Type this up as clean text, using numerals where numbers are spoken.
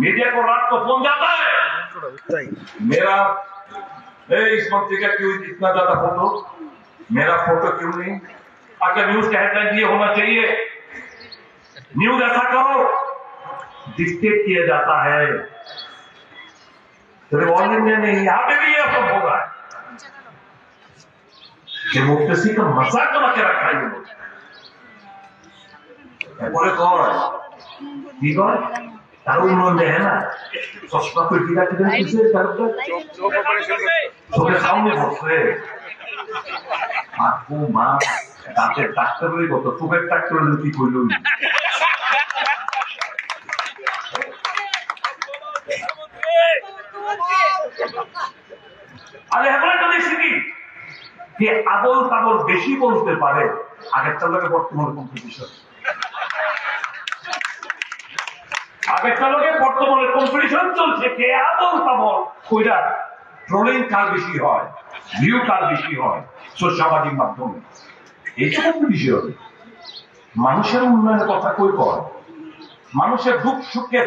Media को रात को फोन जाता है मेरा इस मंत्री का क्यों इतना ज्यादा फोटो, मेरा फोटो क्यों नहीं? अच्छा न्यूज का हेडलाइन ये होना चाहिए, न्यूज ऐसा करो, डिक्टेट किया जाता है। सिर्फ ऑल इंडिया नहीं, यहाँ पे भी ये सब हो रहा है। डेमोक्रेसी का मजाक बना के रखा है ये लोग। बोले कौन ठीक है তার উন্নয়ন দেখে না চশমা পেটি রাখতে দিচ্ছে চোখের সামনে বসে আপু মা দাঁতের ডাক্তারের কত চোখের ডাক্তার কি করল আরে এখন একটা দেখছি কি যে আবল তাবল বেশি বলতে পারে আগের চালকে বর্তমানে কম্পিটিশন, আগের চালকে বর্তমানে কম্পিটিশন চলছে কে আবল তাবল কইরা ট্রোলিং কার বেশি হয়, ভিউ কার বেশি হয় সামাজিক মাধ্যমে। এই তো কম্পিটিশন। মানুষের উন্নয়নের কথা কই কয়, মানুষের দুঃখ সুখে